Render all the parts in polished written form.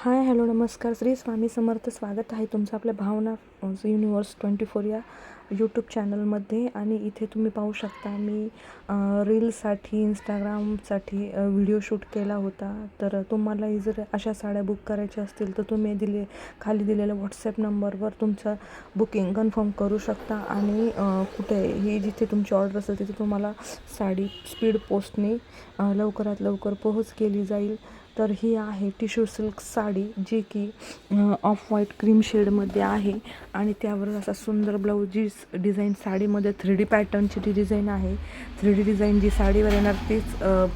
Hi hello नमस्कार श्री स्वामी समर्थ. स्वागत आहे तुमचं आपल्या भावना युनिवर्स 24 या यूट्यूब चॅनलमध्ये. आणि इथे तुम्ही पाहू शकता मी रीलसाठी इंस्टाग्रामसाठी व्हिडिओ शूट केला होता. तर तुम्हालाही जर अशा साड्या बुक करायच्या असतील तर तुम्ही खाली दिलेल्या व्हॉट्सॲप नंबरवर तुमचं बुकिंग कन्फर्म करू शकता. आणि कुठेही जिथे तुमची ऑर्डर असेल तिथे तुम्हाला साडी स्पीड पोस्टने लवकरात लवकर पोहोच केली जाईल. तर ही आहे टिश्यू सिल्क साडी, जी की ऑफ व्हाईट क्रीम शेडमध्ये आहे आणि त्यावर असा सुंदर ब्लाऊज डिझाईन साडीमध्ये 3D पॅटर्नची ती डिझाईन आहे. 3D डिझाईन जी साडीवर येणार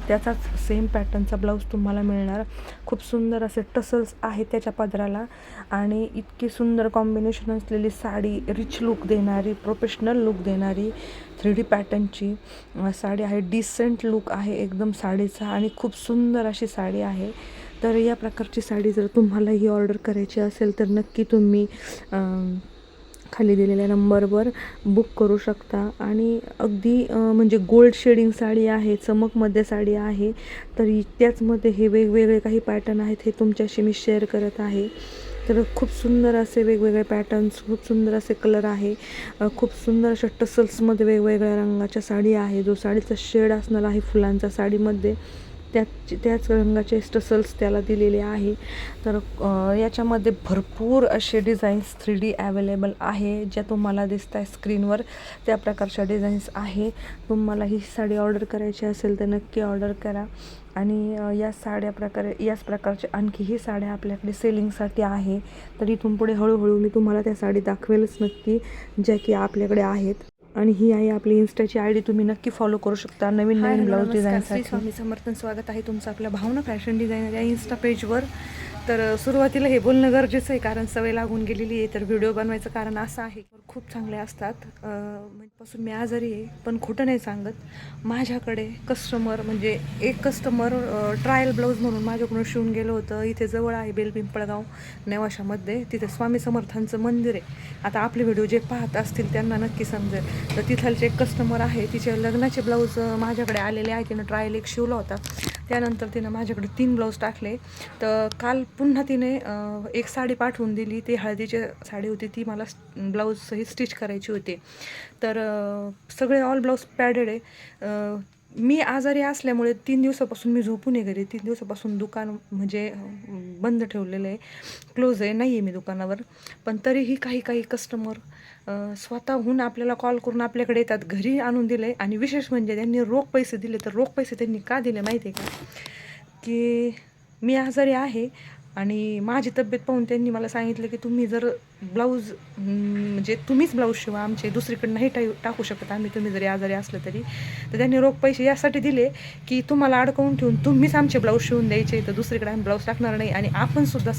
त्याचाच सेम पॅटर्नचा ब्लाऊज तुम्हाला मिळणार. खूप सुंदर असे टसल्स आहेत त्याच्या पदराला आणि इतकी सुंदर कॉम्बिनेशन असलेली साडी, रिच लुक देणारी, प्रोफेशनल लुक देणारी 3D पॅटर्नची साडी आहे. डिसेंट लुक आहे एकदम साडीचा आणि खूप सुंदर अशी साडी आहे. तर या प्रकारची साडी जर तुम्हाला ही ऑर्डर करायची असेल तर नक्की तुम्ही खाली दिलेल्या नंबरवर बुक करू शकता. आणि अगदी म्हणजे गोल्ड शेडिंग साडी आहे, चमकमध्ये साडी आहे. तरी त्याचमध्ये हे वेगवेगळे काही पॅटर्न आहेत, हे तुमच्याशी मी शेअर करत आहे. तर खूप सुंदर असे वेगवेगळे पॅटर्न्स, खूप सुंदर असे कलर आहे, खूप सुंदर अशा टसल्समध्ये वेगवेगळ्या रंगाच्या साडी आहे. जो साडीचा शेड असणार आहे फुलांचा साडीमध्ये त्याच रंगाचे टसल्स त्याला दिलेले आहे. तर याच्यामध्ये भरपूर असे डिझाईन्स 3D अवेलेबल आहे. ज्या तुम्हाला दिसत आहे स्क्रीनवर त्या प्रकारच्या डिझाईन्स आहे. तुम्हाला ही साडी ऑर्डर करायची असेल तर नक्की ऑर्डर करा. आणि याच प्रकारचे आणखीही साड्या आपल्याकडे सेलिंगसाठी आहे. तर इथून पुढे हळूहळू मी तुम्हाला त्या साडी दाखवेलच नक्की, ज्या की आपल्याकडे आहेत. आणि ही आहे आपली इन्स्टाची आय डी, तुम्ही नक्की फॉलो करू शकता नवीन ब्लाऊज डिझाईनसाठी. स्वामी समर्थन. स्वागत आहे तुमचं आपल्या भावना फॅशन डिझायनर या इन्स्टा पेजवर. तर सुरुवातीला हे बोलणं गरजेचं आहे, कारण सवय लागून गेलेली आहे. तर व्हिडिओ बनवायचं कारण असं आहे, खूप चांगले असतात. पासून मी आजारी आहे, पण खोटं नाही सांगत. माझ्याकडे कस्टमर म्हणजे एक कस्टमर ट्रायल ब्लाऊज म्हणून माझ्याकडून शिवून गेलं होतं. इथे जवळ आहे बेलपिंपळगाव नेवाशामध्ये, तिथे स्वामी समर्थांचं मंदिर आहे. आता आपले व्हिडिओ जे पाहत असतील त्यांना नक्की समजेल. तर तिथलचे एक कस्टमर आहे, तिचे लग्नाचे ब्लाऊज माझ्याकडे आलेले आहे. तिनं ट्रायल एक शिवला होता, त्यानंतर तिनं माझ्याकडे 3 ब्लाऊज टाकले. तर काल पुन्हा तिने एक साडी पाठवून दिली. ती हळदीची साडी होती, ती मला ब्लाऊज सहित स्टिच करायची होती. तर सगळे ऑल ब्लाऊज पॅडेड आहे. मी आजारी असल्यामुळे 3 दिवसापासून मी झोपून आहे घरी. 3 दिवसापासून दुकान म्हणजे बंद ठेवलेलं आहे, क्लोज आहे, नाही आहे मी दुकानावर. पण तरीही काही कस्टमर स्वतःहून आपल्याला कॉल करून आपल्याकडे येतात. घरी आणून दिले. आणि विशेष म्हणजे त्यांनी रोख पैसे दिले. तर रोख पैसे त्यांनी का दिले माहिती आहे का, की मी आजारी आहे आणि माझी तब्येत पाहून त्यांनी मला सांगितलं की तुम्ही जर ब्लाऊज म्हणजे तुम्हीच ब्लाऊज शिवा, आमचे दुसरीकडे नाही टाकू शकत आम्ही, तुम्ही जरी आजारी असलं तरी. तर त्यांनी रोख पैसे यासाठी दिले की तुम्हाला अडकवून ठेवून तुम्हीच आमचे ब्लाऊज शिवून द्यायचे, तर दुसरीकडे आम्ही ब्लाऊज टाकणार नाही. आणि आपणसुद्धा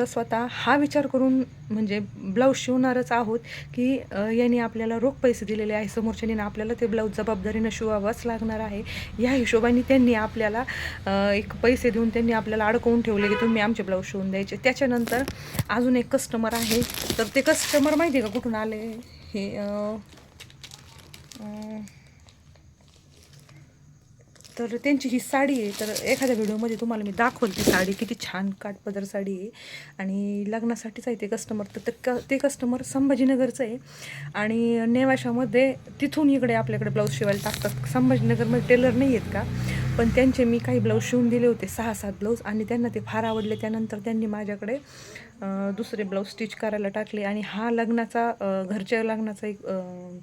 स्वतः हा विचार करून म्हणजे ब्लाऊज शिवणारच आहोत की यांनी आपल्याला रोख पैसे दिलेले आहे, समोरच्याने आपल्याला ते ब्लाऊज जबाबदारीनं शिवावंच लागणार आहे. या हिशोबाने त्यांनी आपल्याला एक पैसे देऊन त्यांनी आपल्याला अडकवून ठेवले की तुम्ही आमचे ब्लाऊज शिवून द्यायचे. त्याच्यानंतर अजून एक कस्टमर आहे. तर ते कस्टमर माहिती आहे का कुठून आले हे, तर त्यांची ही साडी आहे. तर एखाद्या व्हिडिओमध्ये तुम्हाला मी दाखवल ती साडी, किती छान काठपदर साडी आहे आणि लग्नासाठीच आहे ते कस्टमर. तर ते कस्टमर संभाजीनगरचं आहे आणि नेवाशामध्ये तिथून इकडे आपल्याकडे ब्लाऊज शिवायला टाकतात. संभाजीनगरमध्ये टेलर नाही आहेत का, पण त्यांचे मी काही ब्लाऊज शिवून दिले होते, 6-7 ब्लाऊज, आणि त्यांना ते फार आवडले. त्यानंतर त्यांनी माझ्याकडे दुसरे ब्लाऊज स्टिच करायला टाकले. आणि हा घरच्या लग्नाचा एक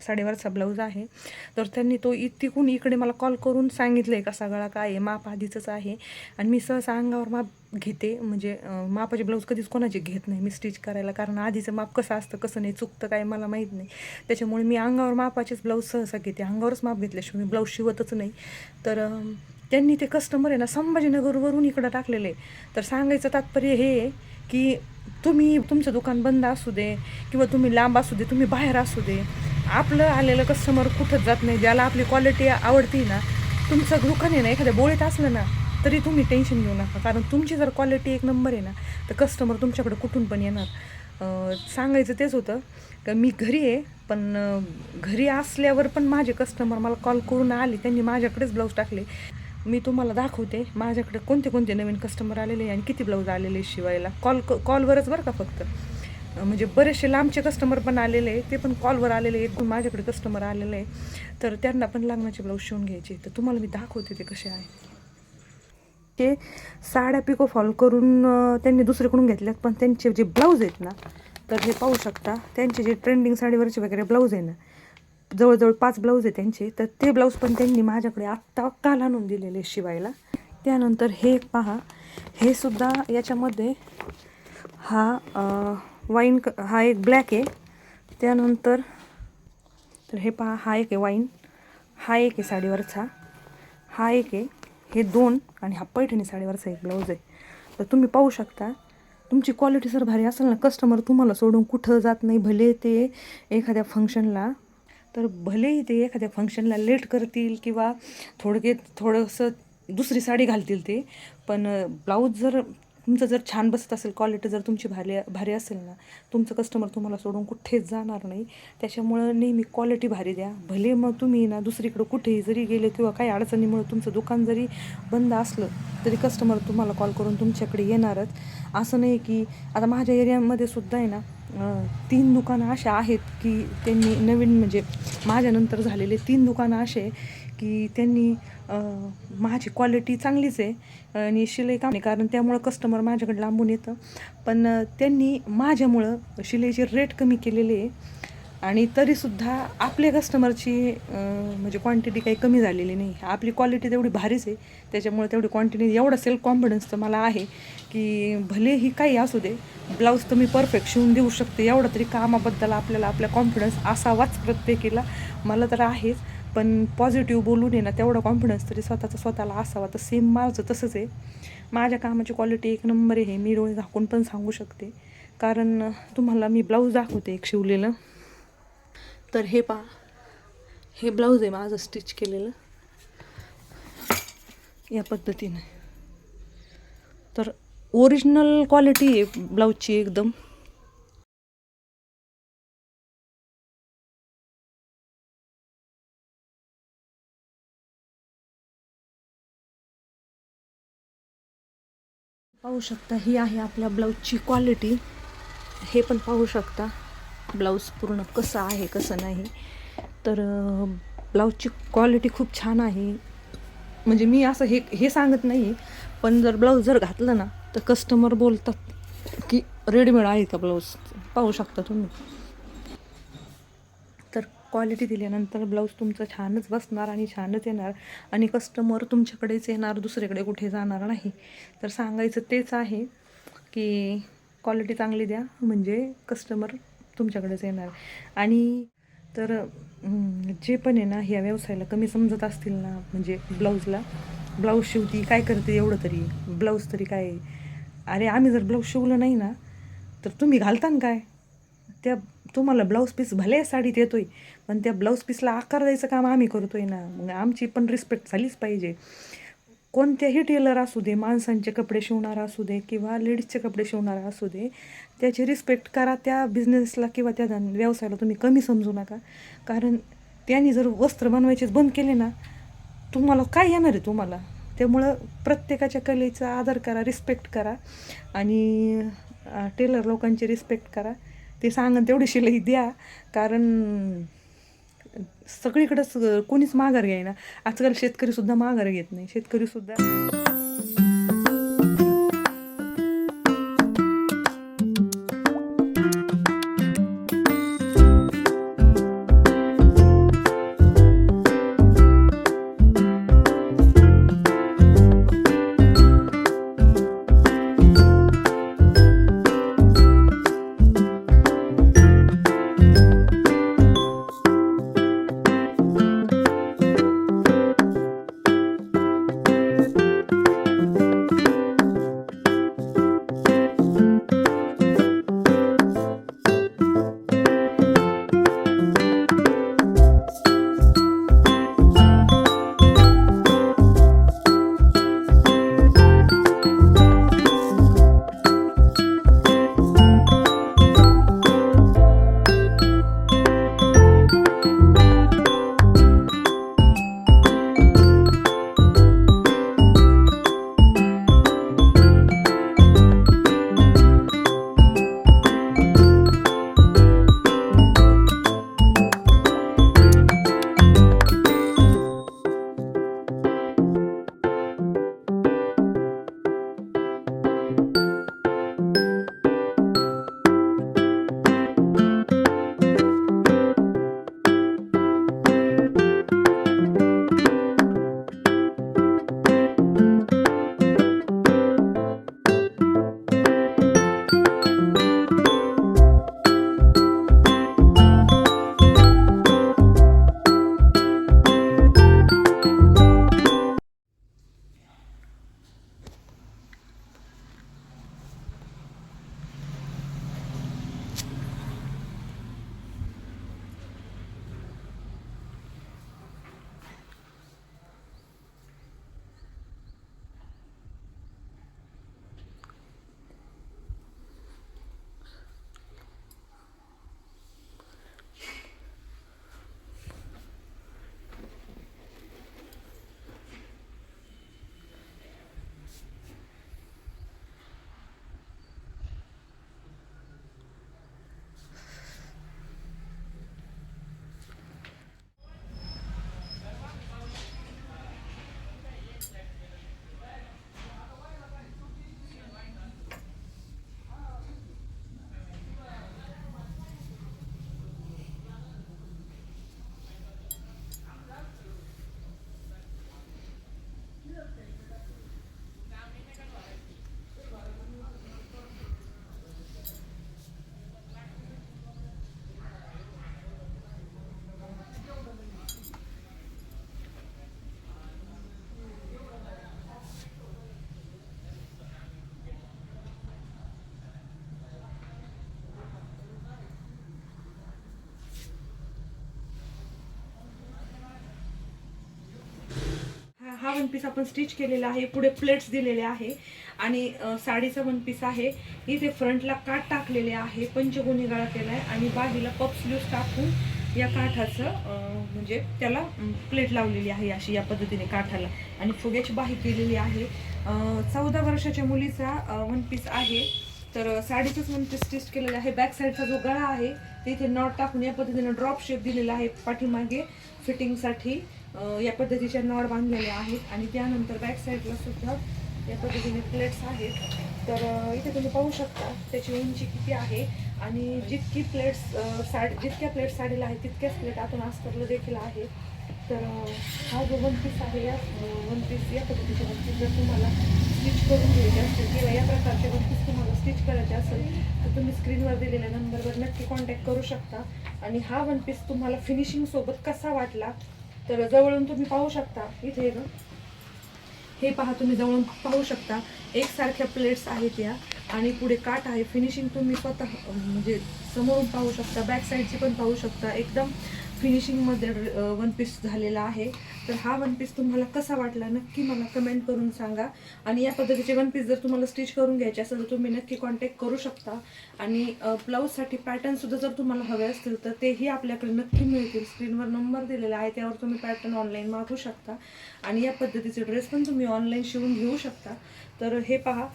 साडीवरचा ब्लाऊज आहे. तर त्यांनी तो तिकून इकडे मला कॉल करून सांगितलं आहे कसा गळा काय आहे, माप आधीचंच आहे. आणि मी सहसा अंगावर माप घेते, म्हणजे मापाचे ब्लाऊज कधीच कोणाचे घेत नाही मी स्टिच करायला, कारण आधीचं माप कसं असतं कसं नाही चुकतं काय मला माहीत नाही. त्याच्यामुळे मी अंगावर मापाचेच ब्लाऊज सहसा घेते, अंगावरच माप घेतल्याशिवाय मी ब्लाऊज शिवतच नाही. तर त्यांनी ते कस्टमर आहे ना संभाजीनगरवरून इकडं टाकलेले. तर सांगायचं तात्पर्य हे आहे की तुम्ही तुमचं दुकान बंद असू दे किंवा तुम्ही लांब असू दे, तुम्ही बाहेर असू दे, आपलं आलेलं कस्टमर कुठंच जात नाही. ज्याला आपली क्वालिटी आवडती ना, तुमचं दुकान आहे ना एखाद्या बोळीत असलं ना तरी तुम्ही टेन्शन घेऊ नका, कारण तुमची जर क्वालिटी एक नंबर आहे ना तर कस्टमर तुमच्याकडे कुठून पण येणार. सांगायचं तेच होतं का मी घरी आहे, पण घरी असल्यावर पण माझे कस्टमर मला कॉल करून आले, त्यांनी माझ्याकडेच ब्लाऊज टाकले. मी तुम्हाला दाखवते माझ्याकडे कोणते कोणते नवीन कस्टमर आलेले आणि किती ब्लाऊज आलेले शिवायला. कॉलवरच बरं का फक्त. म्हणजे बरेचसे लांबचे कस्टमर पण आलेले, ते पण कॉलवर आलेले. एकूण माझ्याकडे कस्टमर आलेले आहे, तर त्यांना पण लग्नाचे ब्लाऊज शिवून घ्यायचे. तर तुम्हाला मी दाखवते ते कसे आहे. ते साड्या पिको फॉल करून त्यांनी दुसरीकडून घेतल्यात, पण त्यांचे जे ब्लाऊज आहेत ना, तर हे पाहू शकता. त्यांचे जे ट्रेंडिंग साडीवरचे वगैरे ब्लाऊज आहे ना, जवळजवळ 5 ब्लाऊज आहे त्यांचे. तर ते ब्लाऊज पण त्यांनी माझ्याकडे आत्ता काल आणून दिलेले शिवायला. त्यानंतर हे पहा, हे सुद्धा याच्यामध्ये हा वाईन हा एक ब्लॅक आहे. त्यानंतर तर हे पहा, हा एक आहे वाईन, हा एक आहे साडीवरचा, हा एक आहे. हे 2 आणि हा पैठणी साडीवरचा एक ब्लाऊज आहे. तर तुम्ही पाहू शकता. तुमची क्वालिटी जर भारी असेल ना, कस्टमर तुम्हाला सोडून कुठं जात नाही. भले ते एखाद्या फंक्शनला लेट करतील किंवा थोडंसं दुसरी साडी घालतील ते, पण ब्लाऊज जर तुमचं जर छान बसत असेल, क्वालिटी जर तुमची भारी असेल ना, तुमचं कस्टमर तुम्हाला सोडून कुठेच जाणार नाही. त्याच्यामुळं नेहमी क्वालिटी भारी द्या. भले मग तुम्ही ना दुसरीकडं कुठेही जरी गेले किंवा काही अडचणीमुळे तुमचं दुकान जरी बंद असलं, तरी कस्टमर तुम्हाला कॉल करून तुमच्याकडे येणारच. असं नाही की आता माझ्या एरियामध्ये सुद्धा आहे ना 3 दुकानं अशा आहेत की त्यांनी नवीन, म्हणजे माझ्यानंतर झालेले 3 दुकानं असे की त्यांनी माझी क्वालिटी चांगलीच आहे आणि शिलाई काम नाही, कारण त्यामुळं कस्टमर माझ्याकडे लांबून येतं. पण त्यांनी माझ्यामुळं शिलाईचे रेट कमी केलेले आहे आणि तरीसुद्धा आपल्या कस्टमरची म्हणजे क्वांटिटी काही कमी झालेली नाही. आपली क्वालिटी तेवढी भारीच आहे, त्याच्यामुळे तेवढी क्वांटिटी, एवढा सेल्फ कॉन्फिडन्स तर मला आहे की भलेही काही असू दे, ब्लाऊज तर मी परफेक्ट शिवून देऊ शकते. एवढा तरी कामाबद्दल आपल्याला आपला कॉन्फिडन्स असावाच प्रत्येकीला. मला तर आहेच, पण पॉझिटिव्ह बोलून आहे ना, तेवढा कॉन्फिडन्स तरी स्वतःला असावा. तर सेम माझं तसंच आहे. माझ्या कामाची क्वालिटी एक नंबर आहे, मी डोळे झाकून पण सांगू शकते. कारण तुम्हाला मी ब्लाऊज दाखवते एक शिवलेलं. तर हे पहा, हे ब्लाऊज आहे माझं स्टिच केलेलं या पद्धतीने. तर ओरिजिनल क्वालिटी आहे ब्लाऊजची एकदम. पाहू शकता, ही आहे आपल्या ब्लाऊजची क्वालिटी. हे पण पाहू शकता ब्लाऊज पूर्ण कसं आहे कसं नाही. तर ब्लाऊजची क्वालिटी खूप छान आहे. म्हणजे मी असं हे सांगत नाही, पण जर ब्लाऊज जर घातलं ना, तर कस्टमर बोलतात की रेडीमेड आहे का ब्लाऊज. पाहू शकता तुम्ही. तर क्वालिटी दिल्यानंतर ब्लाऊज तुमचं छानच बसणार आणि छानच येणार आणि कस्टमर तुमच्याकडेच येणार, दुसरीकडे कुठे जाणार नाही. तर सांगायचं तेच आहे की क्वालिटी चांगली द्या, म्हणजे कस्टमर तुमच्याकडेच येणार. आणि तर जे पण आहे ना, ह्या व्यवसायाला कमी समजत असतील ना, म्हणजे ब्लाऊज शिवती काय करते, एवढं तरी ब्लाऊज तरी काय. अरे आम्ही जर ब्लाऊज शिवलं नाही ना, तर तुम्ही घालता ना काय. त्या तुम्हाला ब्लाऊज पीस भले साडीत येतोय, पण त्या ब्लाऊज पीसला आकार द्यायचं काम आम्ही करतोय ना, मग आमची पण रिस्पेक्ट झालीच पाहिजे. कोणत्याही टेलर असू दे, माणसांचे कपडे शिवणारा असू दे किंवा लेडीजचे कपडे शिवणारा असू दे, त्याची रिस्पेक्ट करा. त्या बिझनेसला किंवा त्या व्यवसायाला तुम्ही कमी समजू नका. कारण त्यांनी जर वस्त्र बनवायचेच बंद केले ना, तुम्हाला काय येणार आहे तुम्हाला. त्यामुळं प्रत्येकाच्या कलेचा आदर करा, रिस्पेक्ट करा आणि टेलर लोकांची रिस्पेक्ट करा. ते सांगन तेवढी शिलाई द्या, कारण सगळीकडेच कोणीच माघार घ्यायना. आजकाल शेतकरीसुद्धा माघार घेत नाही. शेतकरीसुद्धा वन पीस आपण स्टिच केलेला आहे. पुढे प्लेट्स दिलेले आहे आणि साडीचा वन पीस आहे. इथे फ्रंटला काठ टाकलेले आहे, पंचकोनी गळा केला आहे आणि बाजूला पफ स्लीव्स टाकून या काठाचं म्हणजे त्याला प्लेट लावलेली आहे अशी या पद्धतीने काठाला आणि फुग्याची बाही केलेली आहे. 14 वर्षाच्या मुलीचा वन पीस आहे. तर साडीचंच वन पीस स्टिच केलेलं आहे. बॅक साईडचा जो गळा आहे तिथे नॉट टाकून या पद्धतीने ड्रॉप शेप दिलेला आहे. पाठीमागे फिटिंगसाठी या पद्धतीच्या नॉट बांधलेल्या आहेत आणि त्यानंतर बॅक साईडला सुद्धा या पद्धतीने प्लेट्स आहेत. तर इथे तुम्ही पाहू शकता त्याची उंची किती आहे आणि जितक्या प्लेट्स साडीला आहेत तितक्याच प्लेट आतून अस्तरला देखील आहे. तर हा जो वन पीस आहे या वन पीस या पद्धतीचे वन पीस जर तुम्हाला स्टिच करून घ्यायचे असेल किंवा या प्रकारचे वन पीस तुम्हाला स्टिच करायचे असेल तर तुम्ही स्क्रीनवर दिलेल्या नंबरवर नक्की कॉन्टॅक्ट करू शकता. आणि हा वन पीस तुम्हाला फिनिशिंग सोबत कसा वाटला तर जवळून तुम्ही पाहू शकता. इथे हे पहा, तुम्ही जवळून पाहू शकता एकसारख्या प्लेट्स आहेत या आणि पुढे काठ आहे. फिनिशिंग तुम्ही स्वतः म्हणजे समोरून पाहू शकता, बॅक साईडची पण पाहू शकता. एकदम फिनिशिंगमध्ये वन पीस झालेला आहे. तर हा वन पीस तुम्हाला कसा वाटला नक्की मला कमेंट करून सांगा. आणि या पद्धतीचे वन पीस जर तुम्हाला स्टिच करून घ्यायचे असेल तर तुम्ही नक्की कॉन्टॅक्ट करू शकता. आणि ब्लाऊजसाठी पॅटर्नसुद्धा जर तुम्हाला हवे असतील तर तेही आपल्याकडे नक्की मिळतील. स्क्रीनवर नंबर दिलेला आहे, त्यावर तुम्ही पॅटर्न ऑनलाईन मागवू शकता आणि या पद्धतीचे ड्रेस पण तुम्ही ऑनलाईन शिवून घेऊ शकता. तर हे पहा,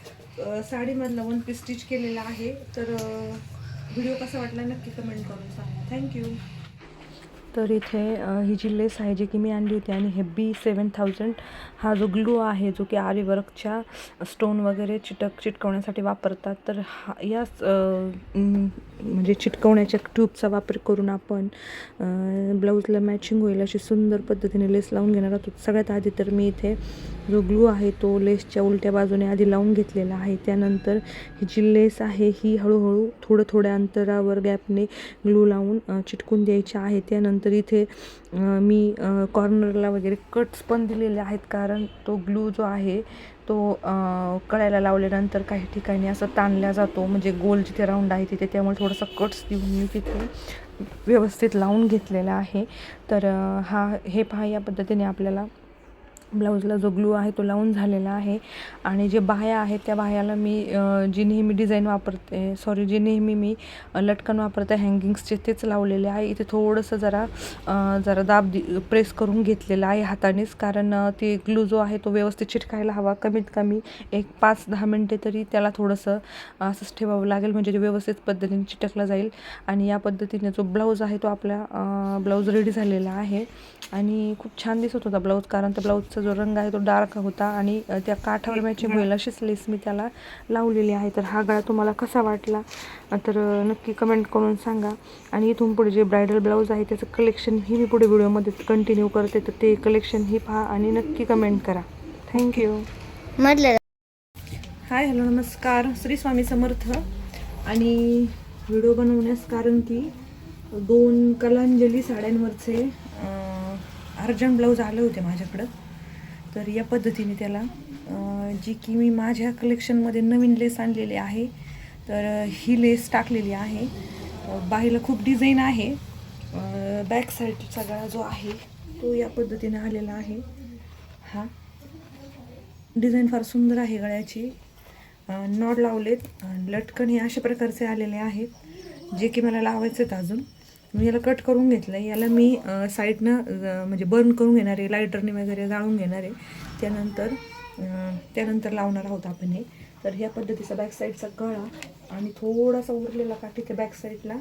साडीमधला वन पीस स्टिच केलेला आहे. तर व्हिडिओ कसा वाटला नक्की कमेंट करून सांगा. थँक्यू. तर इथे ही जी लेस आहे जी की मी आणली होती आणि हे B7000 हा जो ग्लू आहे जो की आरी वर्कच्या स्टोन वगैरे चिटकवण्यासाठी वापरतात. तर या म्हणजे चिटकवण्याच्या ट्यूबचा वापर करून आपण ब्लाऊजला मॅचिंग होईल अशी सुंदर पद्धतीने लेस लावून घेणार आहोत. सगळ्यात आधी तर मी इथे जो ग्लू आहे तो लेसच्या उलट्या बाजूने आधी लावून घेतलेला आहे. त्यानंतर ही जी लेस आहे ही हळूहळू थोड्या अंतरावर गॅपने ग्लू लावून चिटकून द्यायची आहे. त्यानंतर इथे मी कॉर्नरला वगैरे कट्स पण दिलेले आहेत, कारण तो ग्लू जो आहे तो कळायला लावल्यानंतर काही ठिकाणी असं ताणला जातो, म्हणजे गोल जिथे राऊंड आहे तिथे, त्यामुळे थोडंसं कट्स देऊन मी तिथे व्यवस्थित लावून घेतलेला आहे. तर हे पहा, या पद्धतीने आपल्याला ब्लाऊजला जो ग्लू आहे तो लावून झालेला आहे. आणि जे बाह्या आहेत त्या बाह्याला मी जी नेहमी डिझाईन वापरते जे नेहमी मी लटकन वापरते हँगिंग्सचे तेच लावलेले आहे. इथे थोडंसं जरा दाब प्रेस करून घेतलेलं आहे हातानेच, कारण ते ग्लू जो आहे तो व्यवस्थित चिटकायला हवा. कमीत कमी एक 5-10 मिनटे तरी त्याला थोडंसं असंच ठेवावं लागेल, म्हणजे ते व्यवस्थित पद्धतीने चिटकला जाईल. आणि या पद्धतीने जो ब्लाऊज आहे तो आपला ब्लाऊज रेडी झालेला आहे आणि खूप छान दिसत होता ब्लाऊज, कारण त्या ब्लाऊजचा जो रंग आहे तो डार्क होता आणि त्या काठावर मॅचिंग होईल अशीच लेस मी त्याला लावलेली आहे. तर हा गळा तुम्हाला कसा वाटला तर नक्की कमेंट करून सांगा. आणि इथून पुढे जे ब्रायडल ब्लाऊज आहे त्याचं कलेक्शन ही मी पुढे व्हिडिओमध्ये कंटिन्यू करते, तर ते कलेक्शन ही पहा आणि नक्की कमेंट करा. थँक्यू. हाय, हॅलो, नमस्कार, श्री स्वामी समर्थ. आणि व्हिडिओ बनवण्यास कारण की 2 कलांजली साड्यांवरचे अर्जंट ब्लाऊज आले होते माझ्याकडं. तर या पद्धतीने त्याला जी की मी माझ्या कलेक्शनमध्ये नवीन लेस आणलेली आहे, तर ही लेस टाकलेली आहे. बाहीला खूप डिझाईन आहे. बॅक साईडचा गळा जो आहे तो या पद्धतीने आलेला आहे. हा डिझाईन फार सुंदर आहे गळ्याची. नॉट लावलेत, लटकन हे अशा प्रकारचे आलेले आहेत जे की मला लावायचे आहेत अजून. मी याला कट करून घेतलं आहे. याला मी साईडनं म्हणजे बर्न करून घेणार आहे, लायटरने वगैरे जाळून घेणार आहे. त्यानंतर लावणार आहोत आपण हे. तर ह्या पद्धतीचा बॅक साईडचा गळा आणि थोडासा उरलेला काठ इथे बॅक साईडला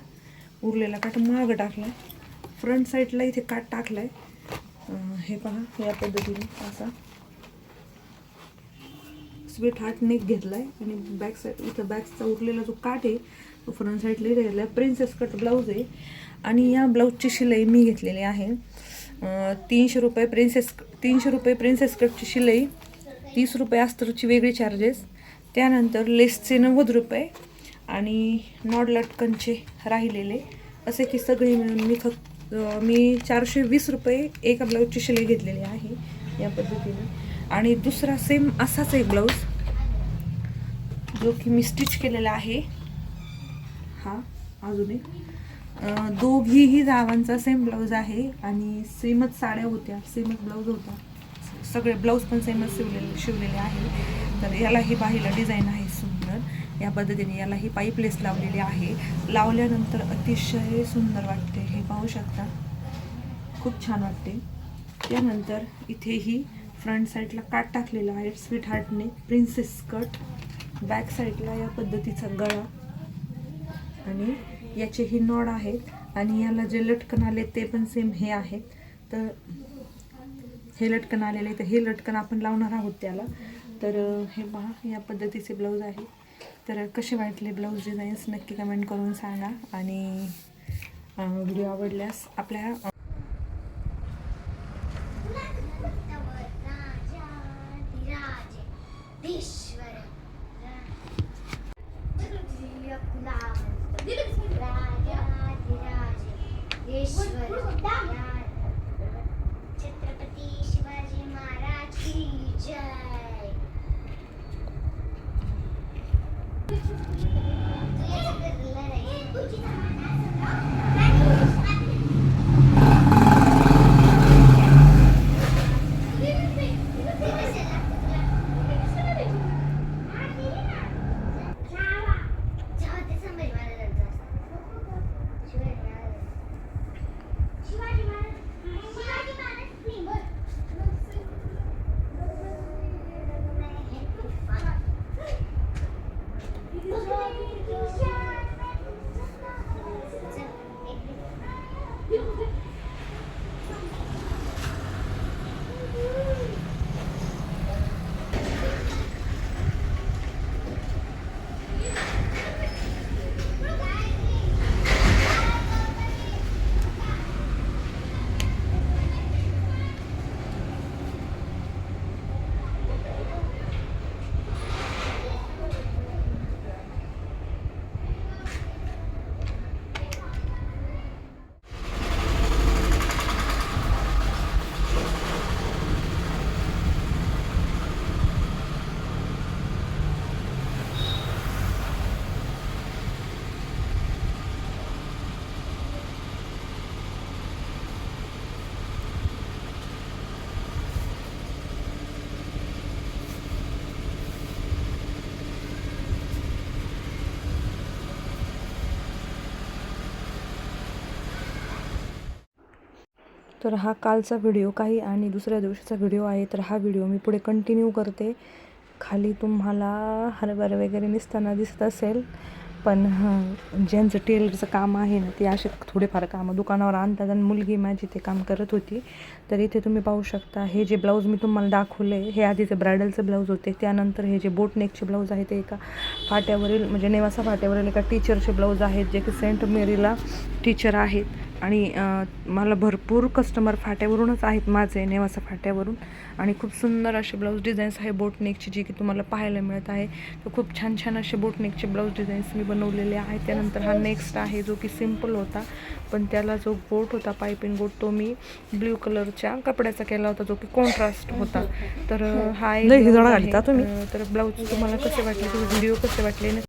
उरलेला काठ मागं टाकला आहे. फ्रंट साईडला इथे काठ टाकला आहे. हे पहा, या पद्धतीने असा स्वीट हार्ट नेक घेतला आहे आणि बॅक साईड इथं बॅकचा उरलेला जो काठ आहे तो फ्रंट साईडला घेतला आहे. प्रिन्सेस कट ब्लाऊज आहे आणि या ब्लाऊजची शिलाई मी घेतलेली आहे 300 रुपये. 300 रुपये प्रिन्सेस कटची शिलाई, 30 रुपये अस्तरची वेगळी चार्जेस, त्यानंतर लेसचे 90 रुपये आणि नॉड लटकनचे राहिलेले, असे की सगळे मिळून मी 420 रुपये एका ब्लाऊजची शिलाई घेतलेली आहे या पद्धतीने. आणि दुसरा सेम असाच एक ब्लाऊज जो की मी स्टिच केलेला आहे. हा अजून एक दोघीही जावांचा सेम ब्लाऊज आहे आणि सेमच साड्या होत्या, सेमच ब्लाऊज होता, सगळे ब्लाऊज पण सेमच शिवलेले आहे. तर यालाही बाहीला डिझाईन आहे सुंदर. या पद्धतीने याला ही पाईपलेस लावलेली आहे. लावल्यानंतर अतिशय सुंदर वाटते, हे पाहू शकता, खूप छान वाटते. त्यानंतर इथेही फ्रंट साईडला काट टाकलेला आहे स्वीट हार्टने, प्रिन्सेस कट. बॅक साईडला या पद्धतीचा गळा आणि याचेही नॉड आहेत. आणि याला जे लटकन आले ते पण सेम हे आहेत. तर हे लटकन आलेले, तर हे लटकन आपण लावणार आहोत त्याला. तर हे पहा, या पद्धतीचे ब्लाऊज आहे. तर कसे वाटले ब्लाऊज डिझाईन्स नक्की कमेंट करून सांगा. आणि व्हिडिओ आवडल्यास आपल्या छत्रपती शिवाजी महाराज की जय. तर हा कालचा व्हिडिओ काही आणि दुसऱ्या दिवशीचा व्हिडिओ आहे. तर हा व्हिडिओ मी पुढे कंटिन्यू करते. खाली तुम्हाला हरभरे वगैरे निसताना दिसत असेल, पण ज्यांचं टेलरचं काम आहे ना, ते असे थोडेफार कामं दुकानावर आणतात. आणि मुलगी माझी ते काम करत होती. तर इथे तुम्ही पाहू शकता, हे जे ब्लाऊज मी तुम्हाला दाखवले हे आधीचे ब्रायडलचे ब्लाऊज होते. त्यानंतर हे जे बोटनेकचे ब्लाऊज आहे ते एका फाट्यावरील, म्हणजे नेवासा फाट्यावरील एका टीचरचे ब्लाऊज आहेत, जे की सेंट मेरीला टीचर आहेत. आणि मला भरपूर कस्टमर फाट्यावरूनच आहेत माझे, नेवासा फाट्यावरून. आणि खूप सुंदर असे ब्लाऊज डिझाईन्स आहे बोटनेकची, जी की तुम्हाला पाहायला मिळत आहे. तर खूप छान छान असे बोटनेकचे ब्लाऊज डिझाईन्स मी बनवलेले आहेत. त्यानंतर हा नेक्स्ट आहे, जो की सिम्पल होता, पण त्याला जो बोट होता पायपिंग बोट, तो मी ब्ल्यू कलरच्या कपड्याचा केला होता, जो की कॉन्ट्रास्ट होता. तर हा एक तर ब्लाऊज तुम्हाला कसे वाटले, व्हिडिओ कसे वाटले